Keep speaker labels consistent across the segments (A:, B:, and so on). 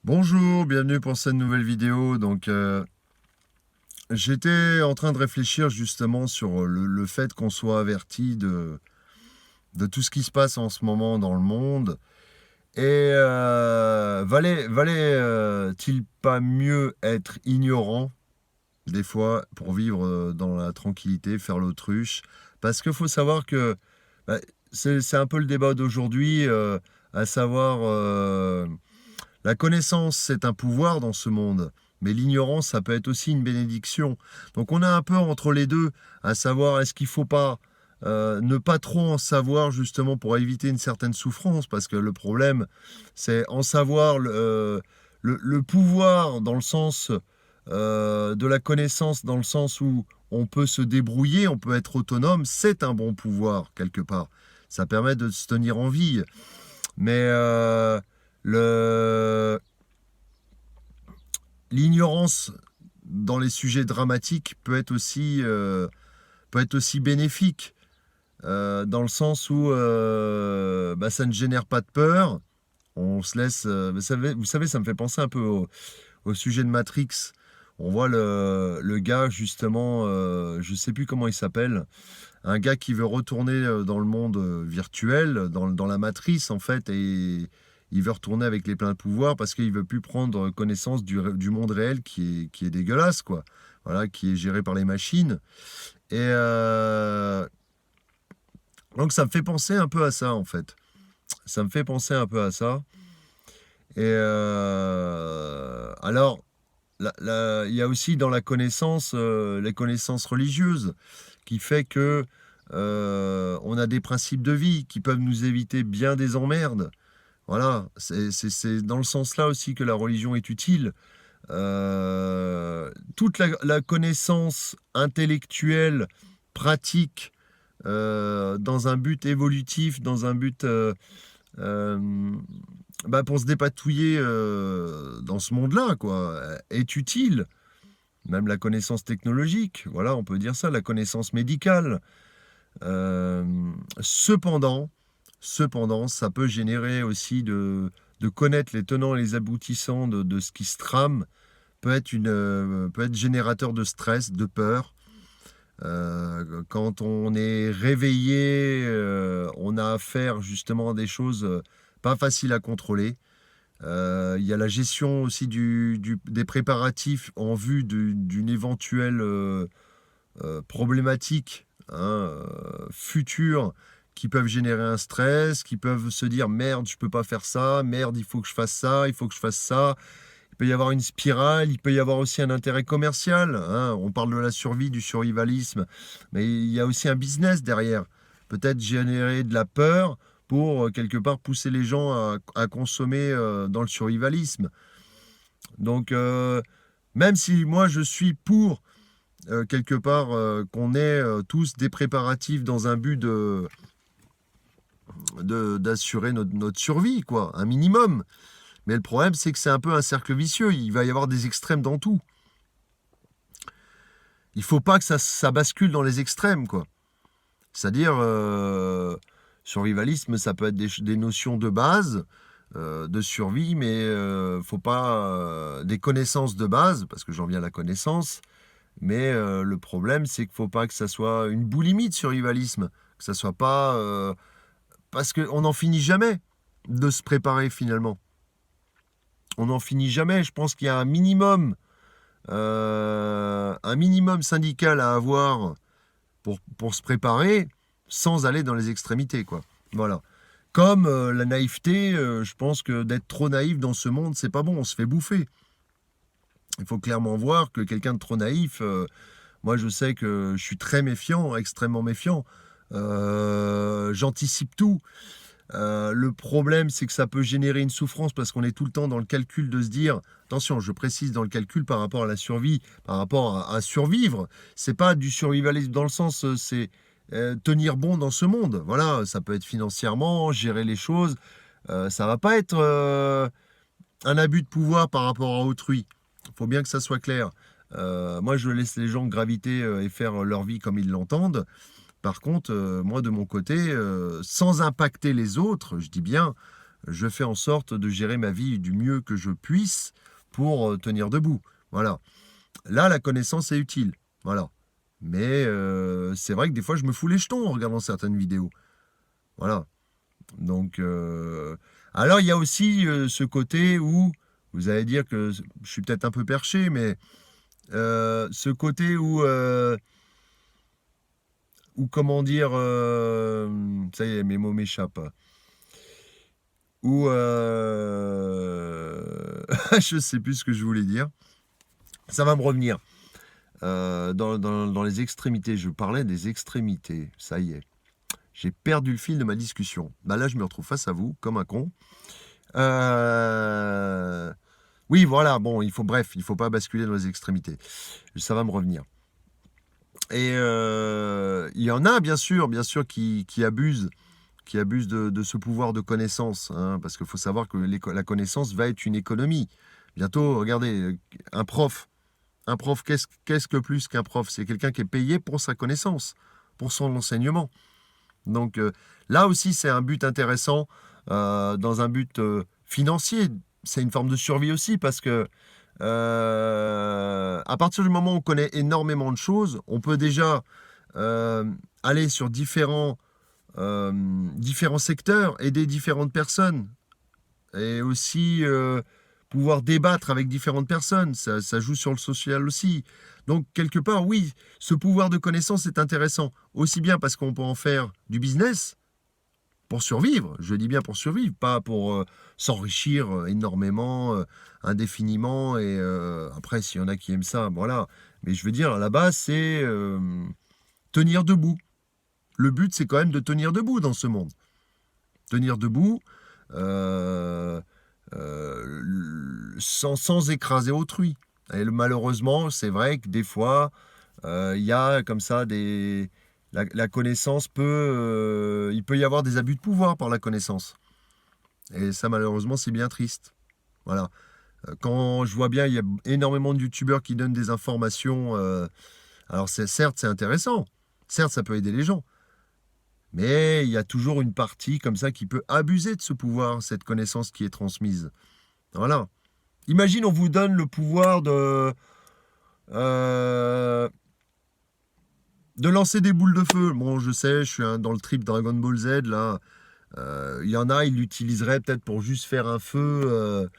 A: Bonjour, bienvenue pour cette nouvelle vidéo. J'étais en train de réfléchir justement sur le fait qu'on soit averti de tout ce qui se passe en ce moment dans le monde. Valait-il pas mieux être ignorant des fois pour vivre dans la tranquillité, faire l'autruche? Parce qu'il faut savoir que bah, c'est un peu le débat d'aujourd'hui, à savoir la connaissance, c'est un pouvoir dans ce monde, mais l'ignorance, ça peut être aussi une bénédiction. Donc on est un peu entre les deux, à savoir est-ce qu'il ne faut pas ne pas trop en savoir justement pour éviter une certaine souffrance, parce que le problème, c'est en savoir le pouvoir dans le sens de la connaissance, dans le sens où on peut se débrouiller, on peut être autonome, c'est un bon pouvoir quelque part. Ça permet de se tenir en vie. Mais le, l'ignorance dans les sujets dramatiques peut être aussi bénéfique, dans le sens où ça ne génère pas de peur. On se laisse. Vous savez, ça me fait penser un peu au sujet de Matrix. On voit le gars, justement, je ne sais plus comment il s'appelle, un gars qui veut retourner dans le monde virtuel, dans la matrice en fait, et il veut retourner avec les pleins pouvoirs parce qu'il veut plus prendre connaissance du monde réel qui est dégueulasse, quoi. Voilà, qui est géré par les machines. Et donc ça me fait penser un peu à ça en fait. Ça me fait penser un peu à ça. Et alors, il y a aussi dans la connaissance, les connaissances religieuses, qui fait que on a des principes de vie qui peuvent nous éviter bien des emmerdes. Voilà, c'est dans le sens-là aussi que la religion est utile. Toute la connaissance intellectuelle, pratique, dans un but évolutif, dans un but euh, pour se dépatouiller dans ce monde-là, quoi, est utile. Même la connaissance technologique, voilà, on peut dire ça, la connaissance médicale. Euh, cependant, cependant, ça peut générer aussi de connaître les tenants et les aboutissants de ce qui se trame, peut être générateur de stress, de peur. Quand on est réveillé, on a affaire justement à des choses pas faciles à contrôler. Il y a la gestion aussi des préparatifs en vue d'une éventuelle problématique, hein, future, qui peuvent générer un stress, qui peuvent se dire merde, je peux pas faire ça, merde, il faut que je fasse ça, il faut que je fasse ça. Il peut y avoir une spirale, il peut y avoir aussi un intérêt commercial, hein. On parle de la survie, du survivalisme, mais il y a aussi un business derrière. Peut-être générer de la peur pour quelque part pousser les gens à consommer dans le survivalisme. Donc, même si moi je suis pour quelque part qu'on ait tous des préparatifs dans un but d'assurer notre survie, quoi, un minimum. Mais le problème, c'est que c'est un peu un cercle vicieux. Il va y avoir des extrêmes dans tout. Il faut pas que ça bascule dans les extrêmes, quoi. C'est-à-dire, survivalisme, ça peut être des notions de base, de survie, mais faut pas des connaissances de base, parce que j'en viens à la connaissance. Mais le problème, c'est qu'il faut pas que ça soit une boulimie de survivalisme, que ça soit pas parce qu'on n'en finit jamais de se préparer finalement. On n'en finit jamais. Je pense qu'il y a un minimum syndical à avoir pour se préparer sans aller dans les extrémités, quoi. Voilà. Comme la naïveté, je pense que d'être trop naïf dans ce monde, c'est pas bon, on se fait bouffer. Il faut clairement voir que quelqu'un de trop naïf, moi je sais que je suis très méfiant, extrêmement méfiant. J'anticipe tout. Le problème, c'est que ça peut générer une souffrance parce qu'on est tout le temps dans le calcul de se dire, attention, je précise dans le calcul par rapport à la survie, par rapport à survivre. C'est pas du survivalisme dans le sens, c'est tenir bon dans ce monde. Voilà, ça peut être financièrement, gérer les choses. Ça va pas être un abus de pouvoir par rapport à autrui. Il faut bien que ça soit clair. Moi, je laisse les gens graviter et faire leur vie comme ils l'entendent. Par contre, moi, de mon côté, sans impacter les autres, je dis bien, je fais en sorte de gérer ma vie du mieux que je puisse pour tenir debout. Voilà. Là, la connaissance est utile. Voilà. Mais c'est vrai que des fois, je me fous les jetons en regardant certaines vidéos. Voilà. Donc, alors, il y a aussi ce côté où, vous allez dire que je suis peut-être un peu perché, mais ce côté où comment dire, ça y est, mes mots m'échappent. Où, je sais plus ce que je voulais dire. Ça va me revenir. Dans les extrémités, je parlais des extrémités, ça y est. J'ai perdu le fil de ma discussion. Bah là, je me retrouve face à vous, comme un con. Oui, voilà, bon, il faut pas basculer dans les extrémités. Ça va me revenir. Et il y en a, bien sûr, qui abusent de ce pouvoir de connaissance, hein, parce qu'il faut savoir que la connaissance va être une économie. Bientôt, regardez, un prof, qu'est-ce que plus qu'un prof? C'est quelqu'un qui est payé pour sa connaissance, pour son enseignement. Donc là aussi, c'est un but intéressant, dans un but financier. C'est une forme de survie aussi, parce que à partir du moment où on connaît énormément de choses, on peut déjà aller sur différents secteurs, aider différentes personnes, et aussi pouvoir débattre avec différentes personnes. Ça joue sur le social aussi. Donc, quelque part, oui, ce pouvoir de connaissance est intéressant. Aussi bien parce qu'on peut en faire du business pour survivre. Je dis bien pour survivre, pas pour s'enrichir énormément, indéfiniment. Et après, s'il y en a qui aiment ça, voilà. Mais je veux dire, à la base, c'est tenir debout. Le but, c'est quand même de tenir debout dans ce monde. Tenir debout, sans écraser autrui. Et malheureusement, c'est vrai que des fois, il y a comme ça la connaissance il peut y avoir des abus de pouvoir par la connaissance. Et ça, malheureusement, c'est bien triste. Voilà. Quand je vois bien, il y a énormément de youtubeurs qui donnent des informations. Alors, certes, c'est intéressant. Certes, ça peut aider les gens. Mais il y a toujours une partie comme ça qui peut abuser de ce pouvoir, cette connaissance qui est transmise. Voilà. Imagine, on vous donne le pouvoir de lancer des boules de feu. Bon, je sais, je suis dans le trip Dragon Ball Z, là. Il y en a, ils l'utiliseraient peut-être pour juste faire un feu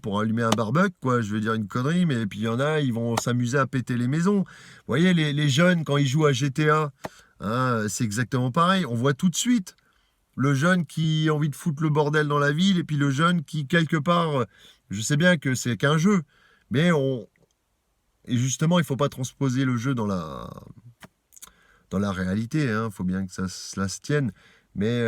A: pour allumer un barbecue, quoi. Je veux dire une connerie, mais puis il y en a, ils vont s'amuser à péter les maisons. Vous voyez, les jeunes, quand ils jouent à GTA, hein, c'est exactement pareil. On voit tout de suite le jeune qui a envie de foutre le bordel dans la ville, et puis le jeune qui, quelque part, je sais bien que c'est qu'un jeu, mais et justement, il ne faut pas transposer le jeu dans la réalité, hein. Il faut bien que cela se tienne. Mais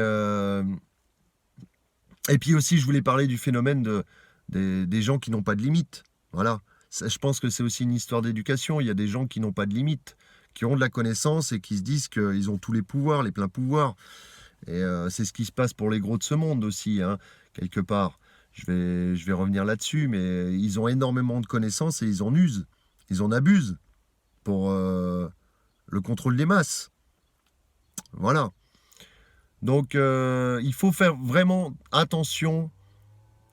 A: et puis aussi, je voulais parler du phénomène des gens qui n'ont pas de limite. Voilà. Je pense que c'est aussi une histoire d'éducation. Il y a des gens qui n'ont pas de limite, qui ont de la connaissance et qui se disent qu'ils ont tous les pouvoirs, les pleins pouvoirs. Et c'est ce qui se passe pour les gros de ce monde aussi, hein, quelque part. Je vais revenir là-dessus, mais ils ont énormément de connaissances et ils en usent. Ils en abusent pour le contrôle des masses. Voilà. Donc, il faut faire vraiment attention,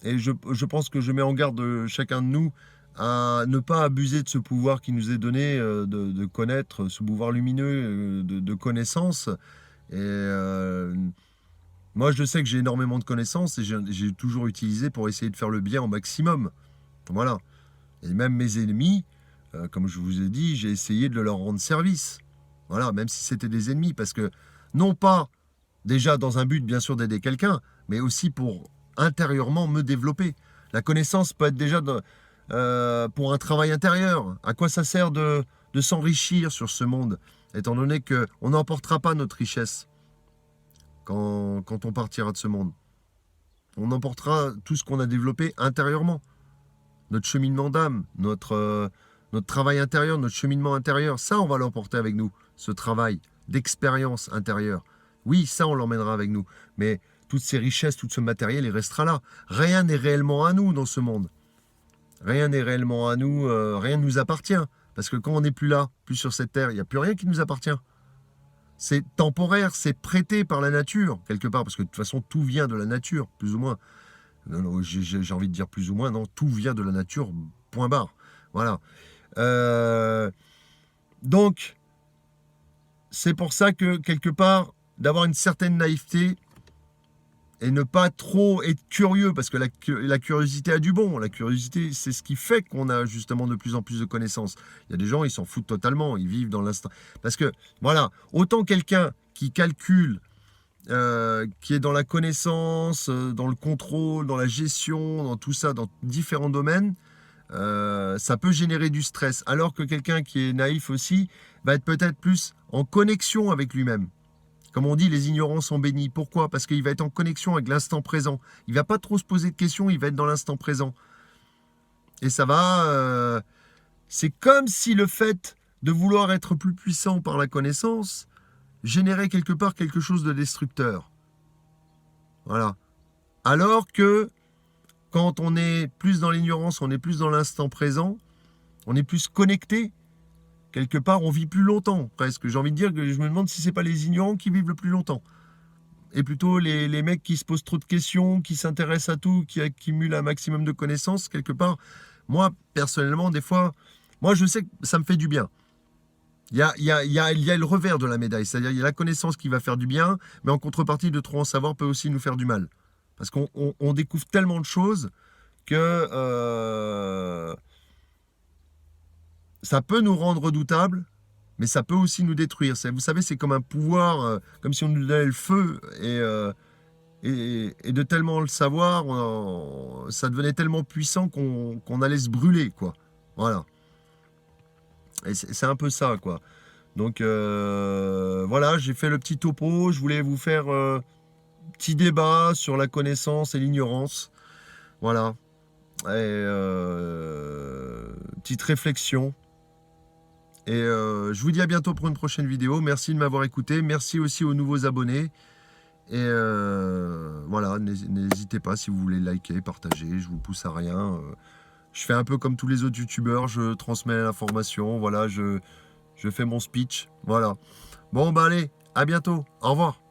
A: et je pense que je mets en garde chacun de nous à ne pas abuser de ce pouvoir qui nous est donné, de connaître, ce pouvoir lumineux de connaissance. Et moi, je sais que j'ai énormément de connaissances et j'ai toujours utilisé pour essayer de faire le bien au maximum. Voilà. Et même mes ennemis, comme je vous ai dit, j'ai essayé de leur rendre service. Voilà, même si c'était des ennemis, parce que non pas déjà dans un but bien sûr d'aider quelqu'un, mais aussi pour intérieurement me développer. La connaissance peut être déjà pour un travail intérieur. À quoi ça sert de s'enrichir sur ce monde, étant donné qu'on n'emportera pas notre richesse quand on partira de ce monde. On emportera tout ce qu'on a développé intérieurement. Notre cheminement d'âme, notre travail intérieur, notre cheminement intérieur, ça on va l'emporter avec nous, ce travail d'expérience intérieure. Oui, ça on l'emmènera avec nous, mais toutes ces richesses, tout ce matériel, il restera là. Rien n'est réellement à nous dans ce monde. Rien n'est réellement à nous, rien ne nous appartient. Parce que quand on n'est plus là, plus sur cette terre, il n'y a plus rien qui nous appartient. c'est temporaire, c'est prêté par la nature, quelque part, parce que de toute façon, tout vient de la nature, plus ou moins. Non, non, j'ai envie de dire plus ou moins, non, tout vient de la nature, point barre. Voilà. Euh, donc, c'est pour ça que, quelque part, d'avoir une certaine naïveté et ne pas trop être curieux, parce que la curiosité a du bon. La curiosité, c'est ce qui fait qu'on a justement de plus en plus de connaissances. Il y a des gens, ils s'en foutent totalement, ils vivent dans l'instant. Parce que, voilà, autant quelqu'un qui calcule, qui est dans la connaissance, dans le contrôle, dans la gestion, dans tout ça, dans différents domaines, ça peut générer du stress. Alors que quelqu'un qui est naïf aussi va être peut-être plus en connexion avec lui-même. Comme on dit, les ignorants sont bénis. Pourquoi? Parce qu'il va être en connexion avec l'instant présent. Il va pas trop se poser de questions, il va être dans l'instant présent. Et ça va... c'est comme si le fait de vouloir être plus puissant par la connaissance générait quelque part quelque chose de destructeur. Voilà. Alors que quand on est plus dans l'ignorance, on est plus dans l'instant présent, on est plus connecté, quelque part, on vit plus longtemps, presque. J'ai envie de dire que je me demande si c'est pas les ignorants qui vivent le plus longtemps. Et plutôt les mecs qui se posent trop de questions, qui s'intéressent à tout, qui accumulent un maximum de connaissances, quelque part. Moi, personnellement, des fois, moi, je sais que ça me fait du bien. Il y a le revers de la médaille, c'est-à-dire il y a la connaissance qui va faire du bien, mais en contrepartie, de trop en savoir peut aussi nous faire du mal. Parce qu'on découvre tellement de choses que ça peut nous rendre redoutables, mais ça peut aussi nous détruire. Vous savez, c'est comme un pouvoir, comme si on nous donnait le feu, et de tellement le savoir, ça devenait tellement puissant qu'on allait se brûler, quoi. Voilà. Et c'est un peu ça, quoi. Donc, voilà, j'ai fait le petit topo. Je voulais vous faire petit débat sur la connaissance et l'ignorance. Voilà. Et petite réflexion. Et je vous dis à bientôt pour une prochaine vidéo. Merci de m'avoir écouté. Merci aussi aux nouveaux abonnés. Et voilà, n'hésitez pas si vous voulez liker, partager. Je vous pousse à rien. Je fais un peu comme tous les autres youtubeurs. Je transmets l'information. Voilà, je fais mon speech. Voilà. Bon, bah allez, à bientôt. Au revoir.